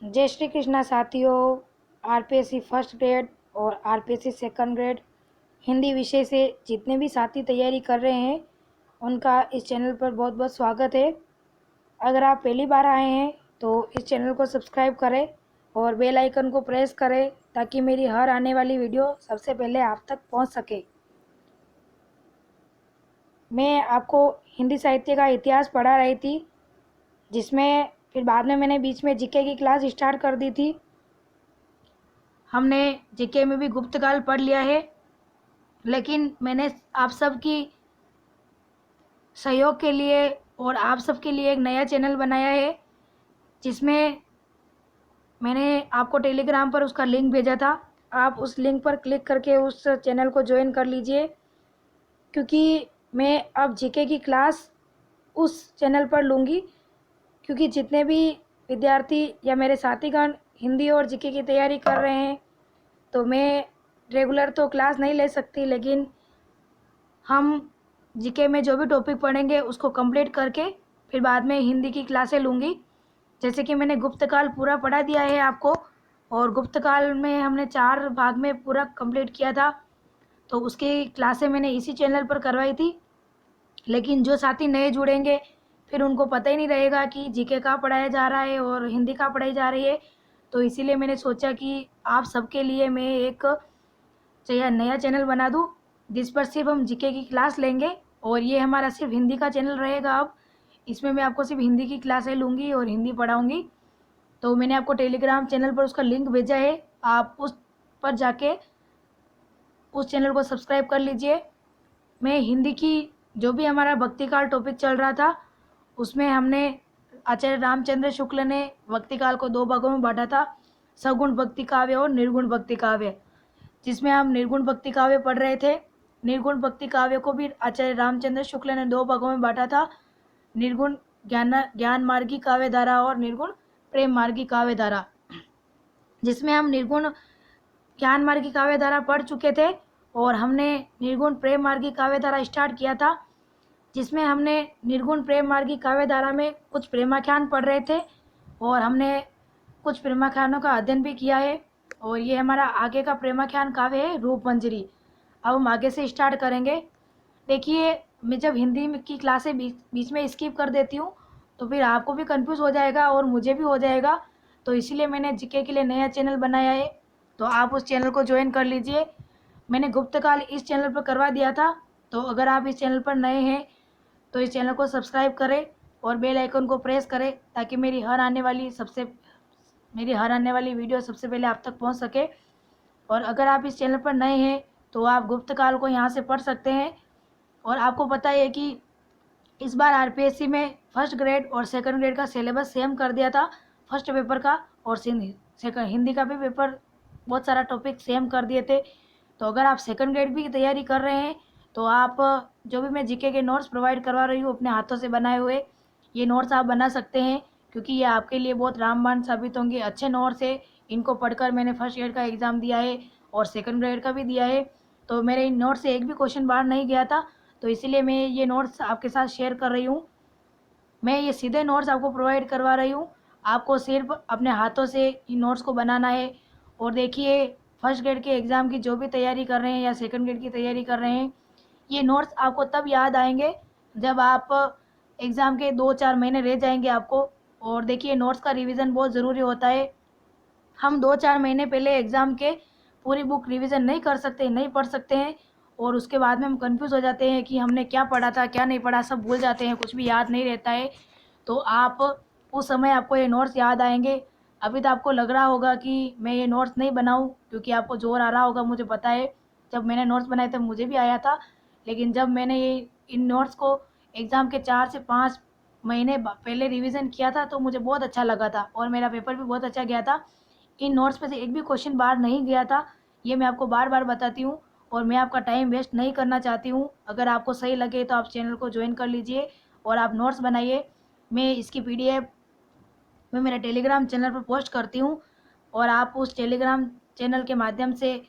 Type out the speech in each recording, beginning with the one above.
जय श्री कृष्णा साथियों। RPSC first grade और आरपीएससी सेकंड ग्रेड हिंदी विषय से जितने भी साथी तैयारी कर रहे हैं उनका इस चैनल पर बहुत बहुत स्वागत है। अगर आप पहली बार आए हैं तो इस चैनल को सब्सक्राइब करें और बेल आइकन को प्रेस करें ताकि मेरी हर आने वाली वीडियो सबसे पहले आप तक पहुंच सके। मैं आपको हिंदी साहित्य का इतिहास पढ़ा रही थी, जिसमें फिर बाद में मैंने बीच में जीके की क्लास स्टार्ट कर दी थी। हमने जीके में भी गुप्तकाल पढ़ लिया है, लेकिन मैंने आप सबकी सहयोग के लिए और आप सबके लिए एक नया चैनल बनाया है, जिसमें मैंने आपको टेलीग्राम पर उसका लिंक भेजा था। आप उस लिंक पर क्लिक करके उस चैनल को ज्वाइन कर लीजिए, क्योंकि मैं अब जीके की क्लास उस चैनल पर लूँगी। क्योंकि जितने भी विद्यार्थी या मेरे साथीगण हिंदी और जीके की तैयारी कर रहे हैं, तो मैं रेगुलर तो क्लास नहीं ले सकती, लेकिन हम जीके में जो भी टॉपिक पढ़ेंगे उसको कंप्लीट करके फिर बाद में हिंदी की क्लासें लूँगी। जैसे कि मैंने गुप्तकाल पूरा पढ़ा दिया है आपको, और गुप्तकाल में हमने 4 भाग में पूरा कंप्लीट किया था, तो उसकी क्लासें मैंने इसी चैनल पर करवाई थी। लेकिन जो साथी नए जुड़ेंगे फिर उनको पता ही नहीं रहेगा कि जीके कहाँ पढ़ाया जा रहा है और हिंदी कहाँ पढ़ाई जा रही है। तो इसीलिए मैंने सोचा कि आप सबके लिए मैं एक चाहिए नया चैनल बना दूँ, जिस पर सिर्फ हम जीके की क्लास लेंगे, और ये हमारा सिर्फ हिंदी का चैनल रहेगा। अब इसमें मैं आपको सिर्फ हिंदी की क्लासें लूँगी और हिंदी पढ़ाऊँगी। तो मैंने आपको टेलीग्राम चैनल पर उसका लिंक भेजा है, आप उस पर जाके उस चैनल को सब्सक्राइब कर लीजिए। मैं हिंदी की जो भी हमारा भक्तिकाल टॉपिक चल रहा था, उसमें हमने आचार्य रामचंद्र शुक्ल ने भक्तिकाल को 2 भागों में बांटा था, सगुण भक्ति काव्य और निर्गुण भक्ति काव्य, जिसमें हम निर्गुण भक्ति काव्य पढ़ रहे थे। निर्गुण भक्ति काव्य को भी आचार्य रामचंद्र शुक्ल ने 2 भागों में बांटा था, निर्गुण ज्ञान मार्गी काव्य धारा और निर्गुण प्रेम मार्गी काव्य धारा, जिसमें हम निर्गुण ज्ञान मार्गी काव्य धारा पढ़ चुके थे और हमने निर्गुण प्रेम मार्गी काव्य धारा स्टार्ट किया था, जिसमें हमने निर्गुण प्रेम मार्गी काव्य धारा में कुछ प्रेमाख्यान पढ़ रहे थे और हमने कुछ प्रेमाख्यानों का अध्ययन भी किया है। और ये हमारा आगे का प्रेमाख्यान काव्य है रूप मंजरी। अब हम आगे से स्टार्ट करेंगे। देखिए, मैं जब हिंदी की क्लासें बीच में स्किप कर देती हूँ तो फिर आपको भी कंफ्यूज हो जाएगा और मुझे भी हो जाएगा, तो इसीलिए मैंने जीके के लिए नया चैनल बनाया है, तो आप उस चैनल को ज्वाइन कर लीजिए। मैंने गुप्तकाल इस चैनल पर करवा दिया था, तो अगर आप इस चैनल पर नए हैं तो इस चैनल को सब्सक्राइब करें और बेल आइकन को प्रेस करें ताकि मेरी हर आने वाली वीडियो सबसे पहले आप तक पहुंच सके। और अगर आप इस चैनल पर नए हैं तो आप गुप्तकाल को यहां से पढ़ सकते हैं। और आपको पता है कि इस बार आरपीएससी में फर्स्ट ग्रेड और सेकंड ग्रेड का सिलेबस सेम कर दिया था, फर्स्ट पेपर का और हिंदी का भी पेपर बहुत सारा टॉपिक सेम कर दिए थे। तो अगर आप सेकंड ग्रेड भी की तैयारी कर रहे हैं तो आप जो भी मैं जीके के नोट्स प्रोवाइड करवा रही हूँ अपने हाथों से बनाए हुए, ये नोट्स आप बना सकते हैं, क्योंकि ये आपके लिए बहुत रामबाण साबित होंगे। अच्छे नोट्स है, इनको पढ़कर मैंने फर्स्ट ग्रेड का एग्ज़ाम दिया है और सेकंड ग्रेड का भी दिया है, तो मेरे इन नोट्स से एक भी क्वेश्चन बाहर नहीं गया था। तो इसीलिए मैं ये नोट्स आपके साथ शेयर कर रही हूँ। मैं ये सीधे नोट्स आपको प्रोवाइड करवा रही हूँ, आपको सिर्फ अपने हाथों से इन नोट्स को बनाना है। और देखिए, फर्स्ट ग्रेड के एग्ज़ाम की जो भी तैयारी कर रहे हैं या सेकंड ग्रेड की तैयारी कर रहे हैं, ये नोट्स आपको तब याद आएंगे जब आप एग्ज़ाम के 2-4 महीने रह जाएंगे आपको। और देखिए, नोट्स का रिवीजन बहुत ज़रूरी होता है। हम 2-4 महीने पहले एग्ज़ाम के पूरी बुक रिवीजन नहीं कर सकते, नहीं पढ़ सकते हैं, और उसके बाद में हम कंफ्यूज हो जाते हैं कि हमने क्या पढ़ा था क्या नहीं पढ़ा, सब भूल जाते हैं, कुछ भी याद नहीं रहता है। तो आप उस समय आपको ये नोट्स याद आएंगे। अभी तो आपको लग रहा होगा कि मैं ये नोट्स नहीं बनाऊं, क्योंकि आपको जोर आ रहा होगा, मुझे पता है। जब मैंने नोट्स बनाए तब मुझे भी आया था, लेकिन जब मैंने ये इन नोट्स को एग्ज़ाम के 4 से 5 महीने पहले रिवीजन किया था तो मुझे बहुत अच्छा लगा था और मेरा पेपर भी बहुत अच्छा गया था। इन नोट्स में से एक भी क्वेश्चन बाहर नहीं गया था, ये मैं आपको बार बार बताती हूँ और मैं आपका टाइम वेस्ट नहीं करना चाहती हूँ। अगर आपको सही लगे तो आप चैनल को ज्वाइन कर लीजिए और आप नोट्स बनाइए। मैं इसकी पीडीएफ मैं मेरा टेलीग्राम चैनल पर पोस्ट करती हूँ, और आप उस टेलीग्राम चैनल के माध्यम से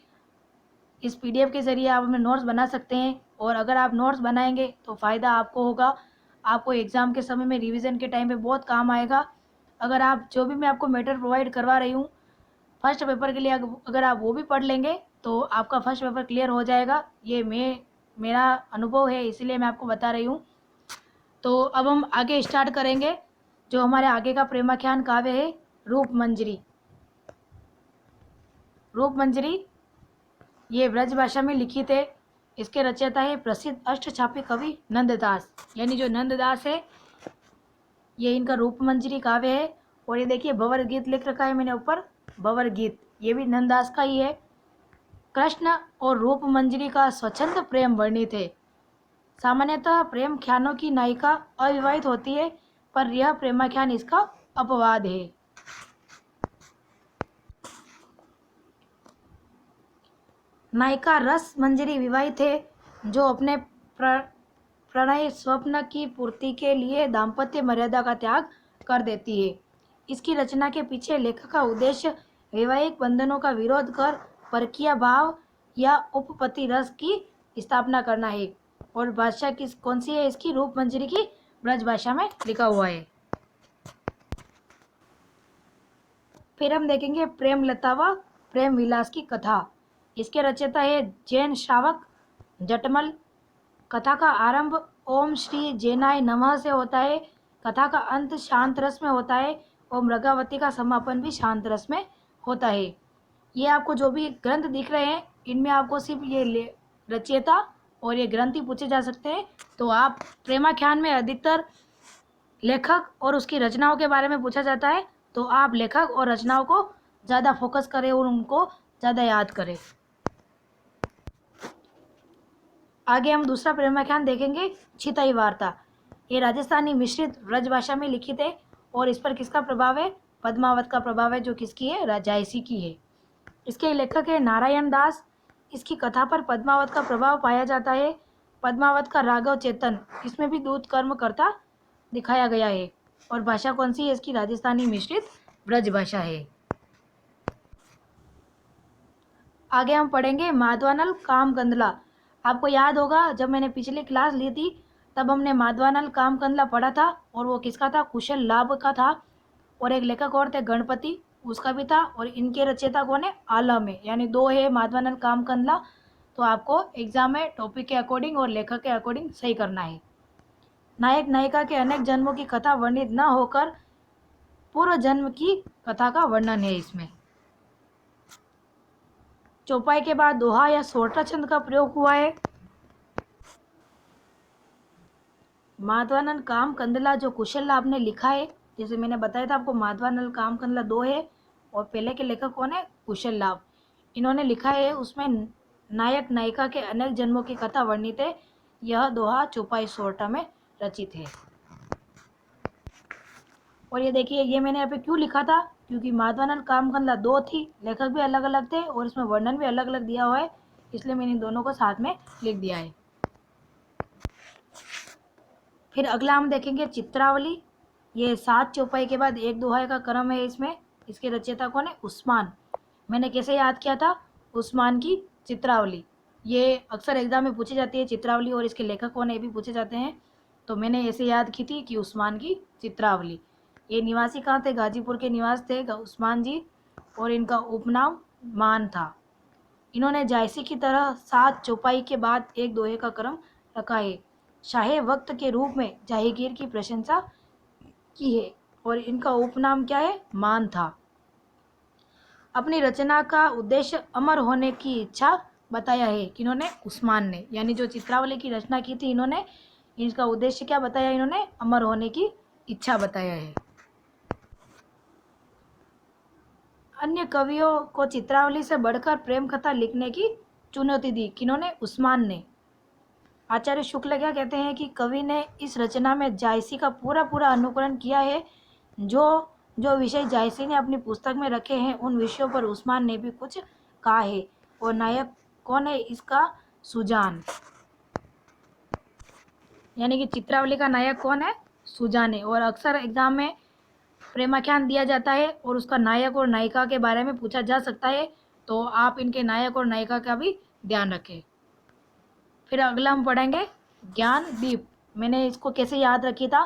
इस पीडीएफ के ज़रिए आप अपने नोट्स बना सकते हैं। और अगर आप नोट्स बनाएंगे तो फ़ायदा आपको होगा, आपको एग्ज़ाम के समय में रिवीजन के टाइम पे बहुत काम आएगा। अगर आप जो भी मैं आपको मैटर प्रोवाइड करवा रही हूँ फर्स्ट पेपर के लिए, अगर आप वो भी पढ़ लेंगे तो आपका फर्स्ट पेपर क्लियर हो जाएगा। ये मेरा अनुभव है, इसीलिए मैं आपको बता रही हूँ। तो अब हम आगे स्टार्ट करेंगे। जो हमारे आगे का प्रेमाख्यान काव्य है रूप मंजरी। रूप मंजरी ये ब्रज भाषा में लिखित है। इसके रचयिता है प्रसिद्ध अष्टछापी कवि नंददास, यानी जो नंददास है ये इनका रूप मंजरी काव्य है। और ये देखिए भंवर गीत लिख रखा है मैंने ऊपर, भंवर गीत ये भी नंददास का ही है। कृष्ण और रूप मंजरी का स्वच्छंद प्रेम वर्णित है। सामान्यतः प्रेम ख्यानों की नायिका अविवाहित होती है, पर यह प्रेमाख्यान इसका अपवाद है। नायिका रस मंजरी विवाहित है, जो अपने प्रणय स्वप्न की पूर्ति के लिए दाम्पत्य मर्यादा का त्याग कर देती है। इसकी रचना के पीछे लेखक का उद्देश्य वैवाहिक बंधनों का विरोध कर परकीय भाव या उपपत्ति रस की स्थापना करना है। और भाषा किस कौन सी है इसकी? रूप मंजरी की ब्रज भाषा में लिखा हुआ है। फिर हम देखेंगे प्रेमलता व प्रेम विलास की कथा। इसके रचयिता है जैन श्रावक जटमल। कथा का आरंभ ओम श्री जैनाय नमः से होता है। कथा का अंत शांत रस में होता है और मृगावती का समापन भी शांत रस में होता है। ये आपको जो भी ग्रंथ दिख रहे हैं इनमें आपको सिर्फ ये रचयिता और ये ग्रंथ ही पूछे जा सकते हैं। तो आप प्रेमाख्यान में अधिकतर लेखक और उसकी रचनाओं के बारे में पूछा जाता है, तो आप लेखक और रचनाओं को ज़्यादा फोकस करें और उनको ज़्यादा याद करें। आगे हम दूसरा प्रेमाख्यान देखेंगे छिताई वार्ता। ये राजस्थानी मिश्रित ब्रज भाषा में लिखित है और इस पर किसका प्रभाव है? पद्मावत का प्रभाव है, जो किसकी है? जायसी की है। इसके लेखक है नारायण दास। इसकी कथा पर पद्मावत का प्रभाव पाया जाता है। पद्मावत का राघव चेतन इसमें भी दूत कर्म करता दिखाया गया है। और भाषा कौन सी है इसकी? राजस्थानी मिश्रित ब्रज भाषा है। आगे हम पढ़ेंगे माधवानल कामकंदला। आपको याद होगा जब मैंने पिछली क्लास ली थी तब हमने माधवानल कामकंदला पढ़ा था और वो किसका था? कुशल लाभ का था। और एक लेखक और थे गणपति, उसका भी था। और इनके रचयिता कौन है? आलम है, यानी दो है माधवानल कामकंदला। तो आपको एग्जाम में टॉपिक के अकॉर्डिंग और लेखक के अकॉर्डिंग सही करना है। नायक नायिका के अनेक जन्मों की कथा वर्णित न होकर पूर्व जन्म की कथा का वर्णन है इसमें। चौपाई के बाद दोहा या सोरठा छंद का प्रयोग हुआ है। माधवानंद कामकंदला जो कुशल लाभ ने लिखा है, जैसे मैंने बताया था आपको माधवानंद कामकंदला दो है और पहले के लेखक कौन है? कुशल लाभ। इन्होंने लिखा है उसमें नायक नायिका के अनेक जन्मों की कथा वर्णित है। यह दोहा चौपाई सोरठा में रचित है। और ये देखिए ये मैंने यहाँ पे क्यों लिखा था, क्योंकि माधवानंद कामकंदला दो थी, लेखक भी अलग अलग थे और इसमें वर्णन भी अलग अलग दिया हुआ है, इसलिए मैंने इन दोनों को साथ में लिख दिया है। फिर अगला हम देखेंगे चित्रावली। ये 7 चौपाई के बाद एक दोहा का क्रम है इसमें। इसके रचयिता कौन है? उस्मान। मैंने कैसे याद किया था? उस्मान की चित्रावली। ये अक्सर एग्जाम में पूछी जाती है चित्रावली, और इसके लेखक कौन है ये भी पूछे जाते हैं। तो मैंने ऐसे याद की थी कि उस्मान की चित्रावली। ये निवासी कहाँ थे? गाजीपुर के निवास थे उस्मान जी, और इनका उपनाम मान था। इन्होंने जायसी की तरह 7 चौपाई के बाद एक दोहे का क्रम रखा है। शाहे वक्त के रूप में जहांगीर की प्रशंसा की है और इनका उपनाम क्या है? मान था। अपनी रचना का उद्देश्य अमर होने की इच्छा बताया है। किन्होंने? उस्मान ने। यानी जो चित्रावली की रचना की थी इन्होंने, इनका उद्देश्य क्या बताया? इन्होंने अमर होने की इच्छा बताया है। अन्य कवियों को चित्रावली से बढ़कर प्रेम कथा लिखने की चुनौती दी। किन्होंने? उस्मान ने। आचार्य शुक्ल क्या कहते हैं कि कवि ने इस रचना में जायसी का पूरा पूरा अनुकरण किया है। जो जो विषय जायसी ने अपनी पुस्तक में रखे हैं उन विषयों पर उस्मान ने भी कुछ कहा है। और नायक कौन है इसका? सुजान। यानी कि चित्रावली का नायक कौन है? सुजान है। और अक्सर एग्जाम में प्रेमाख्यान दिया जाता है और उसका नायक और नायिका के बारे में पूछा जा सकता है, तो आप इनके नायक और नायिका का भी ध्यान रखें। फिर अगला हम पढ़ेंगे ज्ञान दीप। मैंने इसको कैसे याद रखी था,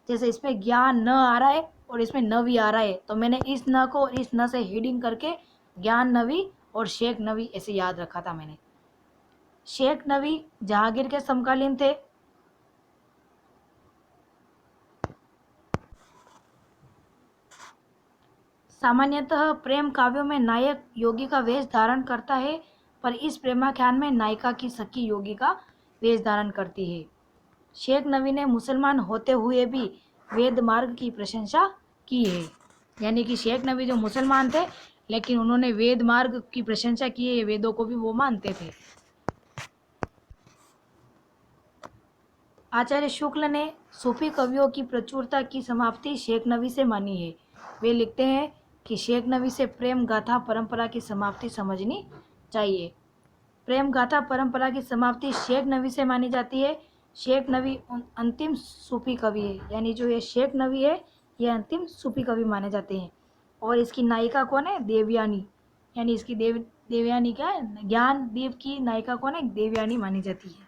जैसे इसमें ज्ञान न आ रहा है और इसमें नवी आ रहा है, तो मैंने इस न को इस न से हेडिंग करके ज्ञान नवी और शेख नवी ऐसे याद रखा था मैंने। शेख नवी जहांगीर के समकालीन थे। सामान्यतः प्रेम काव्यों में नायक योगी का वेश धारण करता है, पर इस प्रेमाख्यान में नायिका की सखी योगी का वेश धारण करती है। शेख नवी ने मुसलमान होते हुए भी वेद मार्ग की प्रशंसा की है। यानी कि शेख नवी जो मुसलमान थे लेकिन उन्होंने वेद मार्ग की प्रशंसा की है, वेदों को भी वो मानते थे। आचार्य शुक्ल ने सूफी कवियों की प्रचुरता की समाप्ति शेख नवी से मानी है। वे लिखते हैं कि शेख नवी से प्रेम गाथा परंपरा की समाप्ति समझनी चाहिए। प्रेम गाथा परंपरा की समाप्ति शेख नवी से मानी जाती है। शेख नवी अंतिम सूफी कवि है, यानी जो ये शेख नवी है ये अंतिम सूफी कवि माने जाते हैं। और इसकी नायिका कौन है? देवयानी। यानी इसकी देवयानी क्या है? ज्ञान दीप की नायिका कौन है? देवयानी मानी जाती है।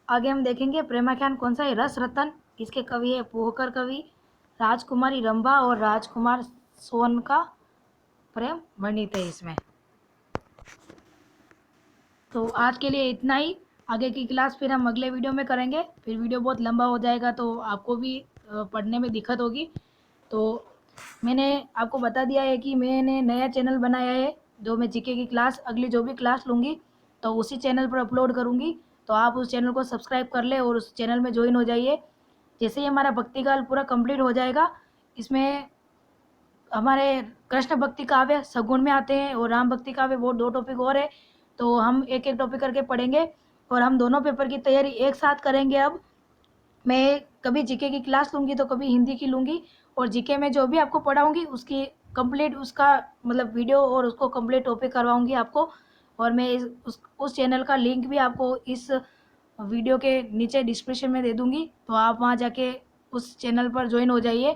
आगे हम देखेंगे प्रेमाख्यान कौन सा है? रस रतन। इसके कवि है पोहकर कवि, राजकुमारी रंभा और राजकुमार सोन का प्रेम वर्णित है इसमें। तो आज के लिए इतना ही। आगे की क्लास फिर हम अगले वीडियो में करेंगे। फिर वीडियो बहुत लंबा हो जाएगा तो आपको भी पढ़ने में दिक्कत होगी। तो मैंने आपको बता दिया है कि मैंने नया चैनल बनाया है, जो मैं जीके की क्लास अगली जो भी क्लास लूँगी तो उसी चैनल पर अपलोड करूँगी। तो आप उस चैनल को सब्सक्राइब कर ले और उस चैनल में ज्वाइन हो जाइए। जैसे ही हमारा भक्तिकाल पूरा कंप्लीट हो जाएगा, इसमें हमारे कृष्ण भक्ति काव्य सगुण में आते हैं और राम भक्ति काव्य, वो 2 टॉपिक और है। तो हम एक एक टॉपिक करके पढ़ेंगे और हम दोनों पेपर की तैयारी एक साथ करेंगे। अब मैं कभी जीके की क्लास लूँगी तो कभी हिंदी की लूँगी, और जीके में जो भी आपको पढ़ाऊँगी उसकी कंप्लीट उसका मतलब वीडियो और उसको कंप्लीट टॉपिक करवाऊँगी आपको। और मैं उस चैनल का लिंक भी आपको इस वीडियो के नीचे डिस्क्रिप्शन में दे दूँगी, तो आप वहाँ जाके उस चैनल पर ज्वाइन हो जाइए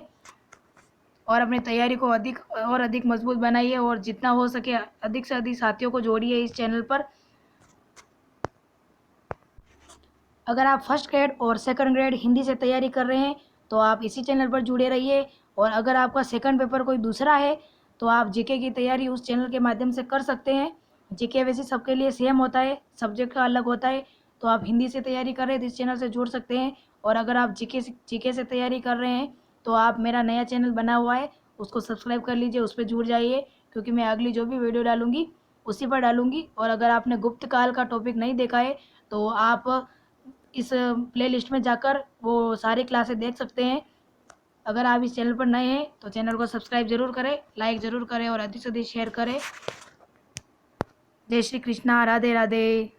और अपनी तैयारी को अधिक मजबूत बनाइए और जितना हो सके अधिक से अधिक साथियों को जोड़िए इस चैनल पर। अगर आप फर्स्ट ग्रेड और सेकंड ग्रेड हिंदी से तैयारी कर रहे हैं तो आप इसी चैनल पर जुड़े रहिए, और अगर आपका सेकंड पेपर कोई दूसरा है तो आप जीके की तैयारी उस चैनल के माध्यम से कर सकते हैं। जीके वैसे सबके लिए सेम होता है, सब्जेक्ट का अलग होता है। तो आप हिंदी से तैयारी कर रहे हैं तो इस चैनल से जुड़ सकते हैं, और अगर आप जीके से तैयारी कर रहे हैं तो आप मेरा नया चैनल बना हुआ है उसको सब्सक्राइब कर लीजिए, उस पर जुड़ जाइए, क्योंकि मैं अगली जो भी वीडियो डालूँगी उसी पर डालूँगी। और अगर आपने गुप्त काल का टॉपिक नहीं देखा है तो आप इस प्लेलिस्ट में जाकर वो सारी क्लासें देख सकते हैं। अगर आप इस चैनल पर नए हैं तो चैनल को सब्सक्राइब ज़रूर करें, लाइक ज़रूर करें और अधिक से अधिक शेयर करें। जय श्री कृष्णा, राधे राधे।